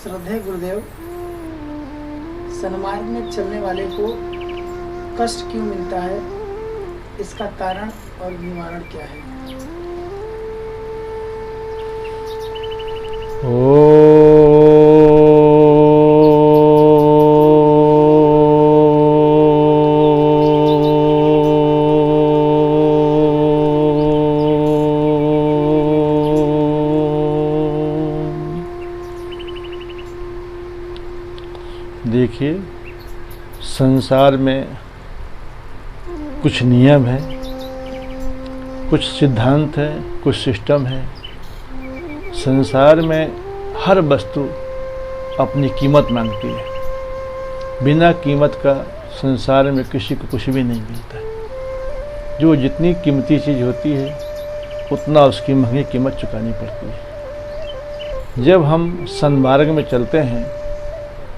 श्रद्धेय गुरुदेव, सन्मार्ग में चलने वाले को कष्ट क्यों मिलता है, इसका कारण और निवारण क्या है? देखिए, संसार में कुछ नियम है, कुछ सिद्धांत है, कुछ सिस्टम है। संसार में हर वस्तु अपनी कीमत मांगती है। बिना कीमत का संसार में किसी को कुछ भी नहीं मिलता है। जो जितनी कीमती चीज़ होती है उतना उसकी महंगी कीमत चुकानी पड़ती है। जब हम सन्मार्ग में चलते हैं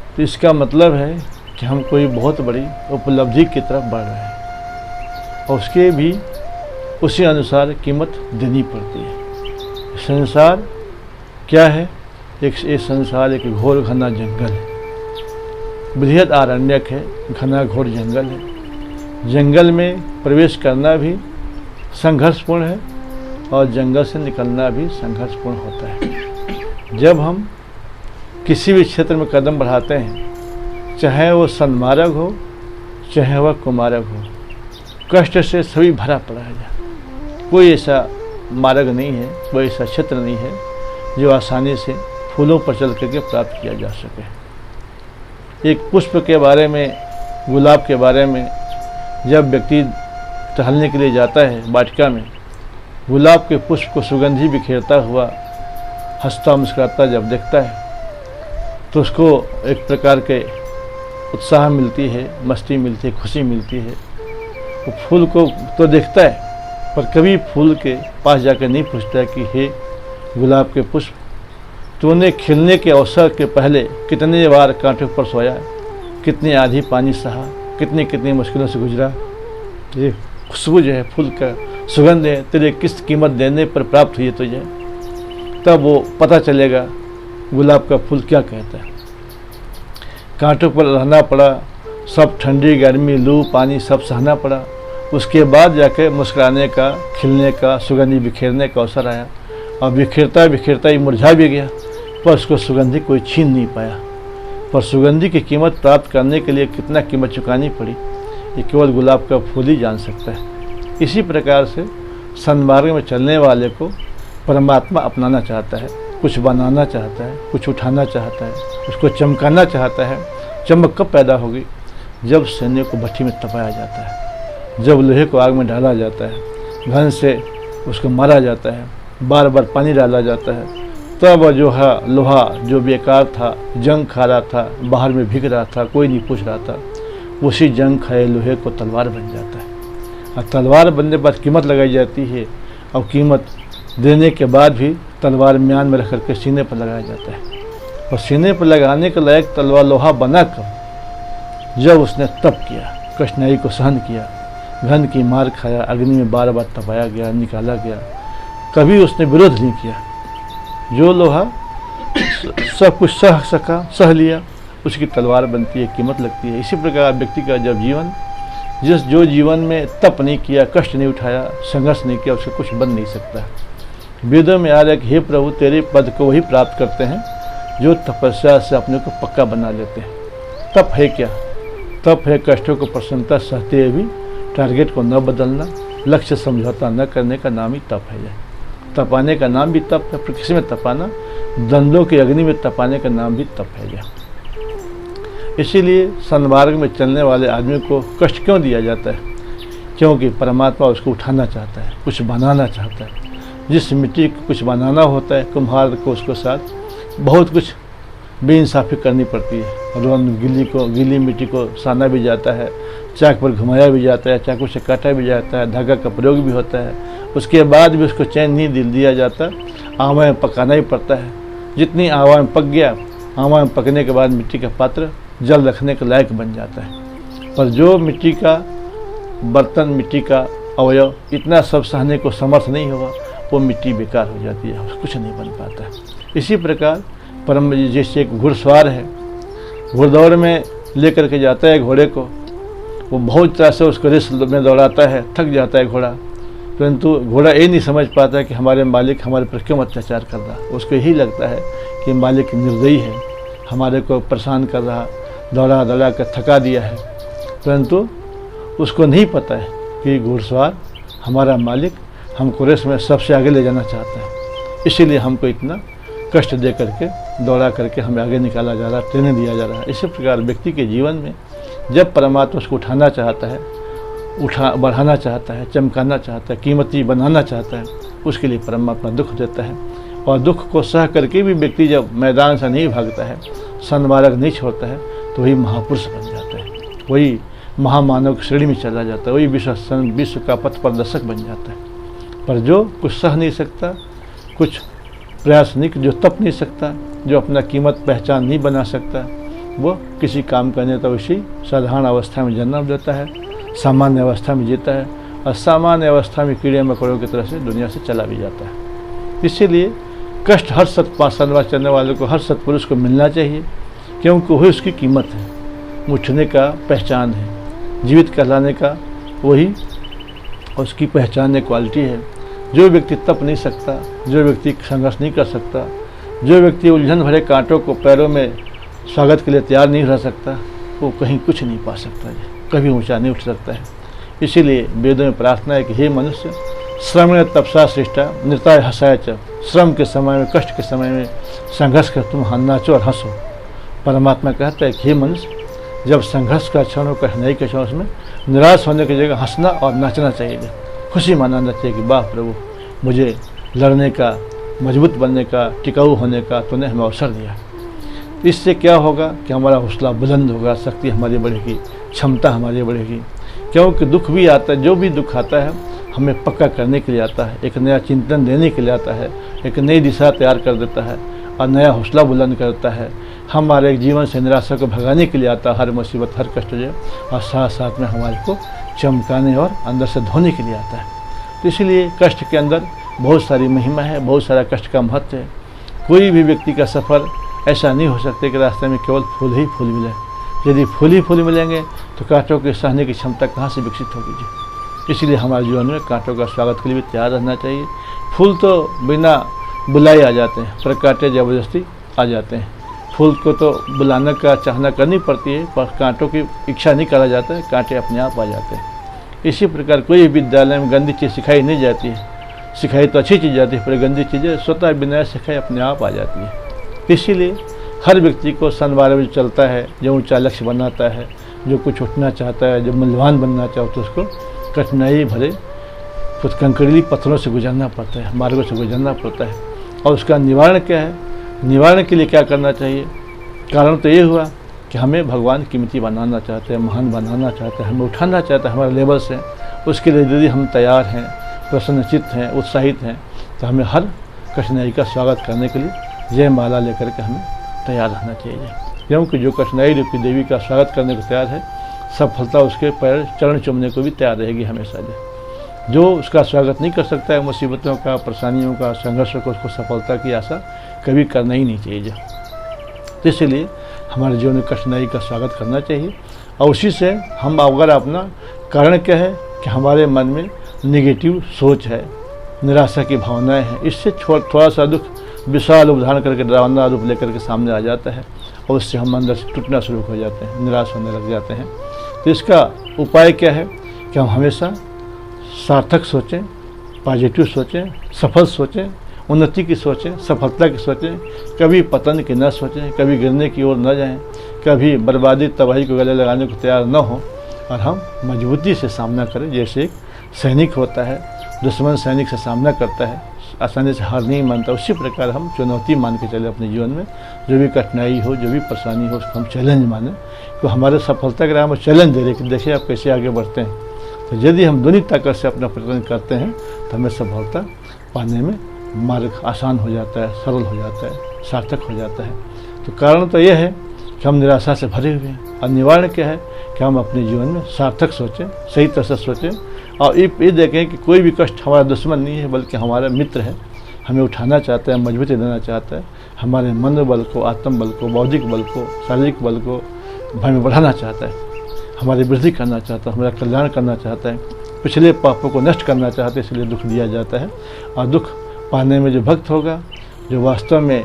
तो इसका मतलब है कि हम कोई बहुत बड़ी उपलब्धि की तरफ बढ़ रहे हैं और उसके भी उसी अनुसार कीमत देनी पड़ती है। संसार क्या है? ये संसार एक घोर घना जंगल है, बृहद आरण्यक है, घना घोर जंगल है। जंगल में प्रवेश करना भी संघर्षपूर्ण है और जंगल से निकलना भी संघर्षपूर्ण होता है। जब हम किसी भी क्षेत्र में कदम बढ़ाते हैं, चाहे वो सन्मार्ग हो चाहे वह कुमार्ग हो, कष्ट से सभी भरा पड़ा है। कोई ऐसा मार्ग नहीं है, कोई ऐसा क्षेत्र नहीं है जो आसानी से फूलों पर चल करके प्राप्त किया जा सके। एक पुष्प के बारे में, गुलाब के बारे में जब व्यक्ति टहलने के लिए जाता है वाटिका में, गुलाब के पुष्प को सुगंधी बिखेरता हुआ हंसता मुस्कुराता जब देखता है तो उसको एक प्रकार के उत्साह मिलती है, मस्ती मिलती है, खुशी मिलती है। वो फूल को तो देखता है पर कभी फूल के पास जाकर नहीं पूछता है कि हे गुलाब के पुष्प, तूने खिलने के अवसर के पहले कितने बार कांटों पर सोया, कितनी आधी पानी सहा, कितनी कितनी मुश्किलों से गुजरा। ये खुशबू जो है, फूल का सुगंध है, तेरे किस कीमत देने पर प्राप्त हुई है तुझे। तब वो पता चलेगा गुलाब का फूल क्या कहता है। कांटों पर रहना पड़ा, सब ठंडी गर्मी लू पानी सब सहना पड़ा, उसके बाद जाके मुस्कुराने का, खिलने का, सुगंधी बिखेरने का अवसर आया और बिखेरता बिखेरता ही मुरझा भी गया, पर उसको सुगंधी कोई छीन नहीं पाया। पर सुगंधी की कीमत प्राप्त करने के लिए कितना कीमत चुकानी पड़ी, ये केवल गुलाब का फूल ही जान सकता है। इसी प्रकार से सन्मार्ग में चलने वाले को परमात्मा अपनाना चाहता है, कुछ बनाना चाहता है, कुछ उठाना चाहता है, उसको चमकाना चाहता है। चमक कब पैदा होगी? जब सैन्य को भट्ठी में तपाया जाता है, जब लोहे को आग में डाला जाता है, घन से उसको मारा जाता है, बार बार पानी डाला जाता है, तब जो है लोहा जो बेकार था, जंग खा रहा था, बाहर में भीग रहा था, कोई नहीं पूछ रहा था, उसी जंग खाए लोहे को तलवार बन जाता है। और तलवार बनने पर कीमत लगाई जाती है और कीमत देने के बाद भी तलवार म्यान में रख करके सीने पर लगाया जाता है। और सीने पर लगाने के लायक तलवार लोहा बना कर जब उसने तप किया, कठिनाई को सहन किया, घन की मार खाया, अग्नि में बार बार तपाया गया, निकाला गया, कभी उसने विरोध नहीं किया। जो लोहा सब कुछ सह सका, सह लिया, उसकी तलवार बनती है, कीमत लगती है। इसी प्रकार व्यक्ति का जब जीवन, जो जीवन में तप नहीं किया, कष्ट नहीं उठाया, संघर्ष नहीं किया, उससे कुछ बन नहीं सकता। वेदों में आ रहा है कि हे प्रभु, तेरे पद को वही प्राप्त करते हैं जो तपस्या से अपने को पक्का बना लेते हैं। तप है क्या? तप है कष्टों को प्रसन्नता सहते हुए भी टारगेट को न बदलना, लक्ष्य समझौता न करने का नाम ही तप है। तपाने का नाम भी तप है, किसी में तपाना, दंडों की अग्नि में तपाने का नाम भी तप है। इसीलिए सन्मार्ग में चलने वाले आदमी को कष्ट क्यों दिया जाता है? क्योंकि परमात्मा उसको उठाना चाहता है, कुछ बनाना चाहता है। जिस मिट्टी को कुछ बनाना होता है, कुम्हार को उसके साथ बहुत कुछ बेइंसाफ़ी करनी पड़ती है। गीली मिट्टी को साना भी जाता है, चाक पर घुमाया भी जाता है, चाकू से काटा भी जाता है, धागा का प्रयोग भी होता है। उसके बाद भी उसको चैन नहीं दिया जाता, आवा में पकाना ही पड़ता है। जितनी आवा में पक गया, आवा में पकने के बाद मिट्टी का पात्र जल रखने के लायक बन जाता है। पर जो मिट्टी का बर्तन, मिट्टी का अवयव इतना सब सहने को समर्थ नहीं होगा, वो मिट्टी बेकार हो जाती है, कुछ नहीं बन पाता है। इसी प्रकार परम जैसे एक घुड़सवार है, घुड़दौड़ में लेकर के जाता है घोड़े को, वो बहुत तरह से उसको रेस में दौड़ाता है, थक जाता है घोड़ा, परंतु घोड़ा ये नहीं समझ पाता है कि हमारे मालिक हमारे पर क्यों अत्याचार कर रहा। उसको यही लगता है कि मालिक निर्दयी है, हमारे को परेशान कर रहा, दौड़ा दौड़ा कर थका दिया है, परंतु उसको नहीं पता है कि घुड़सवार हमारा मालिक हमको रेस में सबसे आगे ले जाना चाहता है, इसीलिए हमको इतना कष्ट दे करके दौड़ा करके हमें आगे निकाला जा रहा है, ट्रेनिंग दिया जा रहा है। इसी प्रकार व्यक्ति के जीवन में जब परमात्मा उसको उठाना चाहता है, बढ़ाना चाहता है, चमकाना चाहता है, कीमती बनाना चाहता है, उसके लिए परमात्मा दुख देता है। और दुख को सह करके भी व्यक्ति जब मैदान से नहीं भागता है, सन्मार्ग नहीं छोड़ता है, तो वही महापुरुष बन जाता है, वही महामानव की श्रेणी में चला जाता है, वही विश्व का पथ प्रदर्शक बन जाता है। पर जो कुछ सह नहीं सकता, कुछ प्रयास नहीं, जो तप नहीं सकता, जो अपना कीमत पहचान नहीं बना सकता, वो किसी काम करने तो उसी साधारण अवस्था में जन्म लेता है, सामान्य अवस्था में जीता है, और सामान्य अवस्था में कीड़े मकोड़ों की तरह से दुनिया से चला भी जाता है। इसीलिए कष्ट हर सन्मार्ग चलने वालों को, हर सत्पुरुष को मिलना चाहिए, क्योंकि वही उसकी कीमत है, उठने का पहचान है, जीवित कहलाने का वही उसकी पहचान क्वालिटी है। जो व्यक्ति तप नहीं सकता, जो व्यक्ति संघर्ष नहीं कर सकता, जो व्यक्ति उलझन भरे कांटों को पैरों में स्वागत के लिए तैयार नहीं रह सकता, वो कहीं कुछ नहीं पा सकता है, कभी ऊंचा नहीं उठ सकता है। इसीलिए वेदों में प्रार्थना है कि हे मनुष्य, श्रमेण तपसा सृष्टा नृताय हसाय च, श्रम के समय में, कष्ट के समय में संघर्ष कर तुम नाचो और हंसो। परमात्मा कहता है कि हे मनुष्य, जब संघर्ष का क्षण हो, कठिनाई के क्षण, उसमें निराश होने की जगह हंसना और नाचना चाहिए, खुशी मनाना चाहिए कि वाह प्रभु, मुझे लड़ने का, मजबूत बनने का, टिकाऊ होने का तूने हमें अवसर दिया। इससे क्या होगा कि हमारा हौसला बुलंद होगा, शक्ति हमारी बढ़ेगी, क्षमता हमारी बढ़ेगी। क्योंकि दुख भी आता है, जो भी दुख आता है हमें पक्का करने के लिए आता है, एक नया चिंतन देने के लिए आता है, एक नई दिशा तैयार कर देता है और नया हौसला बुलंद करता है, हमारे जीवन से निराशा को भगाने के लिए आता है, हर मुसीबत, हर कष्ट जो, और साथ साथ में हमारे को चमकाने और अंदर से धोने के लिए आता है। तो इसलिए कष्ट के अंदर बहुत सारी महिमा है, बहुत सारा कष्ट का महत्व है। कोई भी व्यक्ति का सफ़र ऐसा नहीं हो सकता कि रास्ते में केवल फूल ही फूल मिले। यदि फूल ही फूल मिलेंगे तो कांटों के सहने की क्षमता कहाँ से विकसित होगी जी। इसलिए हमारे जीवन में कांटों का स्वागत के लिए भी तैयार रहना चाहिए। फूल तो बिना बुलाए आ जाते हैं, पर कांटे ज़बरदस्ती आ जाते हैं। फूल को तो बुलाने का चाहना करनी पड़ती है, पर कांटों की इच्छा नहीं करा जाता है, कांटे अपने आप आ जाते हैं। इसी प्रकार कोई विद्यालय में गंदी चीज़ सिखाई नहीं जाती है, सिखाई तो अच्छी चीज़ जाती है, पर गंदी चीज़ें स्वतः बिना सिखाई अपने आप आ जाती है। इसीलिए हर व्यक्ति को सन्मार्ग में चलता है, जो ऊंचा लक्ष्य बनाता है, जो कुछ उठना चाहता है, जो मूल्यवान बनना चाहता है, तो उसको कठिनाई भरे कुछ कंकड़ीली पत्थरों से गुजरना पड़ता है, मार्गों से गुजरना पड़ता है। और उसका निवारण क्या है? निवारण के लिए क्या करना चाहिए? कारण तो ये हुआ कि हमें भगवान कीमती बनाना चाहते हैं, महान बनाना चाहते हैं, हमें उठाना चाहते हैं हमारे लेवल से। उसके लिए यदि हम तैयार हैं, प्रसन्नचित्त हैं, उत्साहित हैं, तो हमें हर कठिनाई का स्वागत करने के लिए जय माला लेकर के हमें तैयार रहना चाहिए। क्योंकि जो कठिनाई रूपी देवी का स्वागत करने को तैयार है, सफलता उसके पैर चरण चूमने को भी तैयार रहेगी हमेशा। जो उसका स्वागत नहीं कर सकता है, मुसीबतों का, परेशानियों का, संघर्षों को, उसको सफलता की आशा कभी करना ही नहीं चाहिए। तो इसलिए हमारे जीवन में कठिनाई का स्वागत करना चाहिए। और उसी से हम अगर अपना कारण क्या है कि हमारे मन में नेगेटिव सोच है, निराशा की भावनाएं हैं, इससे थोड़ा सा दुख विशाल रूप धारण करके, डरावना रूप लेकर के सामने आ जाता है, और उससे हम अंदर से टूटना शुरू हो जाते हैं, निराश होने लग जाते हैं। तो इसका उपाय क्या है कि हम हमेशा सार्थक सोचें, पॉजिटिव सोचें, सफल सोचें, उन्नति की सोचें, सफलता की सोचें, कभी पतन की न सोचें, कभी गिरने की ओर न जाएं, कभी बर्बादी तबाही को गले लगाने को तैयार न हों, और हम मजबूती से सामना करें। जैसे एक सैनिक होता है, दुश्मन सैनिक से सामना करता है, आसानी से हार नहीं मानता, उसी प्रकार हम चुनौती मान के चले अपने जीवन में। जो भी कठिनाई हो, जो भी परेशानी हो, उसको हम चैलेंज माने, तो हमारे सफलता के राह में चैलेंज दे रहे कि देखिए आप कैसे आगे बढ़ते हैं। तो यदि हम दोनों ताकत से अपना प्रयत्न करते हैं तो हमें सफलता पाने में मार्ग आसान हो जाता है, सरल हो जाता है, सार्थक हो जाता है। तो कारण तो यह है कि हम निराशा से भरे हुए हैं, और निवारण क्या है कि हम अपने जीवन में सार्थक सोचें, सही तरह से सोचें, और ये देखें कि कोई भी कष्ट हमारा दुश्मन नहीं है, बल्कि हमारा मित्र है, हमें उठाना चाहता है, मजबूती देना चाहता है, हमारे मनोबल को, आत्मबल को, बौद्धिक बल को, शारीरिक बल को हमें बढ़ाना चाहता है, हमारी वृद्धि करना चाहता है, हमारा कल्याण करना चाहता है, पिछले पापों को नष्ट करना चाहता है, इसलिए दुख दिया जाता है। और दुख पाने में जो भक्त होगा, जो वास्तव में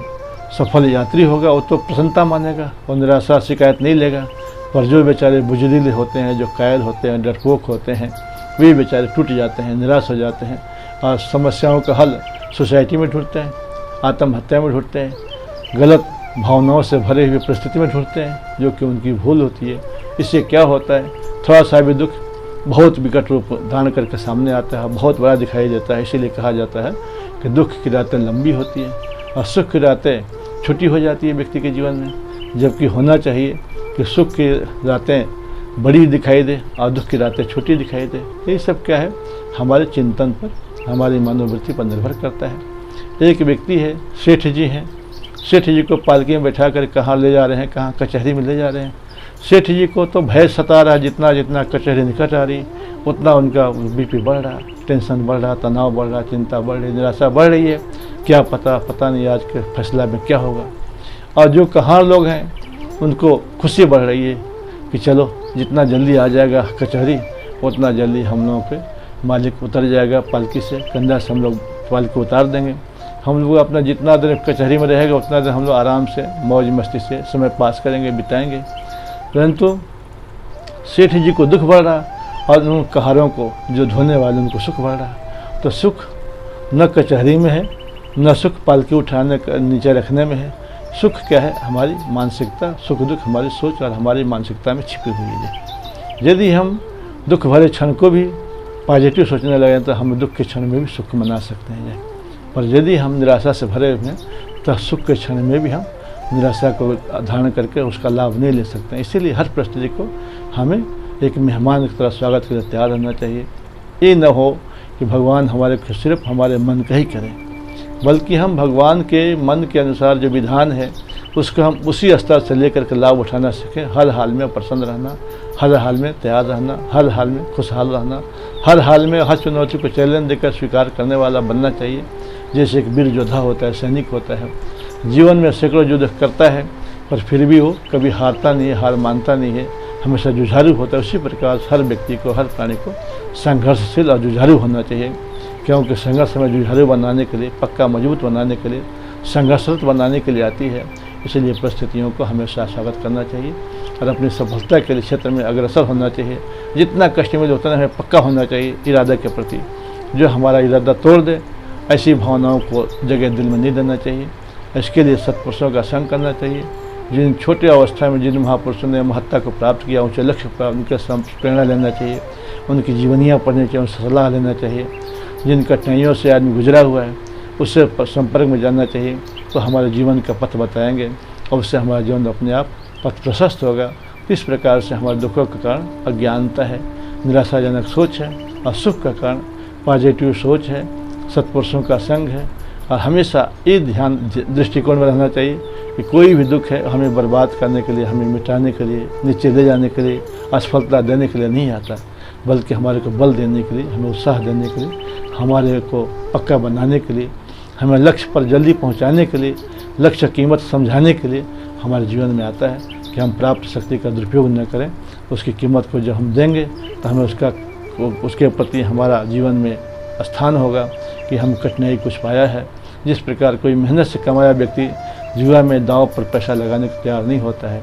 सफल यात्री होगा, वो तो प्रसन्नता मानेगा और निराशा शिकायत नहीं लेगा। पर जो बेचारे बुजदिल होते हैं, जो कायल होते हैं, डरपोक होते हैं, वे बेचारे टूट जाते हैं, निराश हो जाते हैं और समस्याओं का हल सोसाइटी में ढूंढते हैं, आत्महत्या में ढूंढते हैं, गलत भावनाओं से भरे हुए परिस्थिति में ढूंढते हैं, जो कि उनकी भूल होती है। इससे क्या होता है, थोड़ा सा भी दुख बहुत विकट रूप धारण करके सामने आता है, बहुत बड़ा दिखाई देता है। इसीलिए कहा जाता है कि दुख की रातें लंबी होती हैं और सुख की रातें छोटी हो जाती है व्यक्ति के जीवन में, जबकि होना चाहिए कि सुख की रातें बड़ी दिखाई दे और दुख की रातें छोटी दिखाई दे। ये सब क्या है, हमारे चिंतन पर, हमारी मनोवृत्ति पर निर्भर करता है। एक व्यक्ति है, सेठ जी हैं, सेठ जी को पालकी में बैठा कर कहाँ ले जा रहे हैं, कहाँ कचहरी में ले जा रहे हैं। सेठ जी को तो भय सता रहा है, जितना जितना कचहरी निकट आ रही उतना उनका बीपी बढ़ रहा, टेंशन बढ़ रहा, तनाव बढ़ रहा, चिंता बढ़ रही, निराशा बढ़ रही है। क्या पता नहीं आज के फैसला में क्या होगा। और जो कहाँ लोग हैं उनको खुशी बढ़ रही है कि चलो जितना जल्दी आ जाएगा कचहरी, उतना जल्दी हम लोगों के मालिक उतर जाएगा पालकी से, कंधा से हम लोग पालकी उतार देंगे। हम लोग अपना जितना देर कचहरी में रहेगा उतना देर हम लोग आराम से मौज मस्ती से समय पास करेंगे, बिताएंगे। परंतु सेठ जी को दुख बढ़ रहा और उन कहारों को जो ढोने वाले उनको सुख बढ़ रहा। तो सुख न कचहरी में है, न सुख पालकी उठाने नीचे रखने में है। सुख क्या है, हमारी मानसिकता, सुख दुख हमारी सोच और हमारी मानसिकता में छिपी हुई है। यदि हम दुख भरे क्षण को भी पॉजिटिव सोचने लगे तो हम दुख के क्षण में भी सुख मना सकते हैं। पर यदि हम निराशा से भरे हुए हैं तो सुख के क्षण में भी हम निराशा को धारण करके उसका लाभ नहीं ले सकते हैं। इसीलिए हर परिस्थिति को हमें एक मेहमान की तरह स्वागत के लिए तैयार रहना चाहिए। ये न हो कि भगवान हमारे सिर्फ हमारे मन का ही करें, बल्कि हम भगवान के मन के अनुसार जो विधान है उसको हम उसी स्तर से लेकर के लाभ उठाना सीखें। हर हाल में प्रसन्न रहना, हर हाल में तैयार रहना, हर हाल में खुशहाल रहना, हर हाल में हर चुनौती को चैलेंज देकर स्वीकार करने वाला बनना चाहिए। जैसे एक वीर योद्धा होता है, सैनिक होता है, जीवन में सैकड़ों युद्ध करता है पर फिर भी वो कभी हारता नहीं है, हार मानता नहीं है, हमेशा जुझारू होता है। उसी प्रकार हर व्यक्ति को, हर प्राणी को संघर्षशील और जुझारू होना चाहिए, क्योंकि संघर्ष में जुझारू बनाने के लिए, पक्का मजबूत बनाने के लिए, संघर्षरत बनाने के लिए आती है। इसलिए परिस्थितियों को हमेशा स्वागत करना चाहिए और अपनी सफलता के लिए क्षेत्र में अग्रसर होना चाहिए। जितना कष्ट मिले उतना हमें पक्का होना चाहिए इरादा के प्रति। जो हमारा इरादा तोड़ दे ऐसी भावनाओं को जगह दिल में नहीं देना चाहिए। इसके लिए सत्पुरुषों का संग करना चाहिए। जिन छोटे अवस्था में जिन महापुरुषों ने महत्ता को प्राप्त किया, ऊँचे लक्ष्य प्राप्त, उनके प्रेरणा लेना चाहिए, उनकी जीवनियाँ पढ़नी चाहिए, उनसे सलाह लेना चाहिए। जिन कठिनाइयों से आदमी गुजरा हुआ है उससे संपर्क में जाना चाहिए, तो हमारे जीवन का पथ बताएंगे और उससे हमारा जीवन अपने आप पथ प्रशस्त होगा। इस प्रकार से हमारे दुखों का कारण अज्ञानता है, निराशाजनक सोच है, और सुख का कारण पॉजिटिव सोच है, सत्पुरुषों का संग है। और हमेशा ये ध्यान दृष्टिकोण में रहना चाहिए कि कोई भी दुख है हमें बर्बाद करने के लिए, हमें मिटाने के लिए, नीचे ले जाने के लिए, असफलता देने के लिए नहीं आता, बल्कि हमारे को बल देने के लिए, हमें उत्साह देने के लिए, हमारे को पक्का बनाने के लिए, हमें लक्ष्य पर जल्दी पहुंचाने के लिए, लक्ष्य कीमत समझाने के लिए हमारे जीवन में आता है कि हम प्राप्त शक्ति का दुरुपयोग न करें। उसकी कीमत को जब हम देंगे तो हमें उसके प्रति हमारा जीवन में स्थान होगा कि हम कठिनाई कुछ पाया है। जिस प्रकार कोई मेहनत से कमाया व्यक्ति जुआ में दांव पर पैसा लगाने को तैयार नहीं होता है,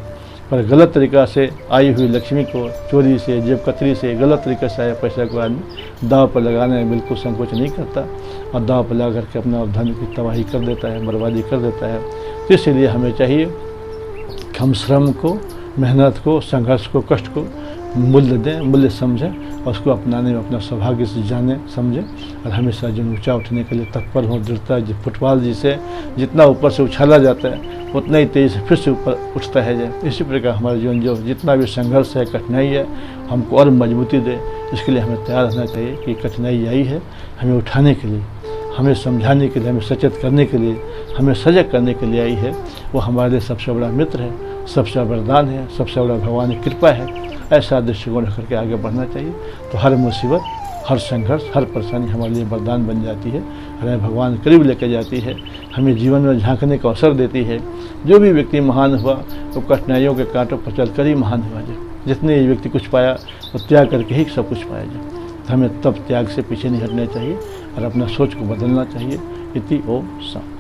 पर गलत तरीक़ा से आई हुई लक्ष्मी को चोरी से, जेब कतरी से, गलत तरीके से आए पैसा को आदमी दांव पर लगाने में बिल्कुल संकोच नहीं करता और दांव पर लगा करके अपना धन की तबाही कर देता है, बर्बादी कर देता है। तो इसलिए हमें चाहिए कि हम श्रम को, मेहनत को, संघर्ष को, कष्ट को मूल्य दें, मूल्य समझें और उसको अपनाने में अपना सौभाग्य से जाने समझें और हमेशा जो ऊंचा उठने के लिए तत्पर हो, दृढ़ता है। फुटबॉल जिसे जितना ऊपर से उछाला जाता है उतना ही तेज़ी से फिर से ऊपर उठता है। इसी प्रकार हमारा जीवन जो जितना भी संघर्ष है, कठिनाई है, हमको और मजबूती दे। इसके लिए हमें तैयार रहना चाहिए कि कठिनाई आई है हमें उठाने के लिए, हमें समझाने के लिए, हमें सचेत करने के लिए, हमें सजग करने के लिए आई है। वो हमारे लिए सबसे बड़ा मित्र है, सबसे बड़ा वरदान है, सबसे बड़ा भगवान की कृपा है। ऐसा दृष्टिकोण रख करके आगे बढ़ना चाहिए। तो हर मुसीबत, हर संघर्ष, हर परेशानी हमारे लिए वरदान बन जाती है, हमें भगवान करीब लेकर जाती है, हमें जीवन में झांकने का अवसर देती है। जो भी व्यक्ति महान हुआ वो कठिनाइयों के कांटों पर चलकर ही महान हुआ। जितने व्यक्ति कुछ पाया वो त्याग करके ही सब कुछ पाया जाए। तो हमें तब त्याग से पीछे नहीं हटना चाहिए और अपना सोच को बदलना चाहिए। इति ओम शांति।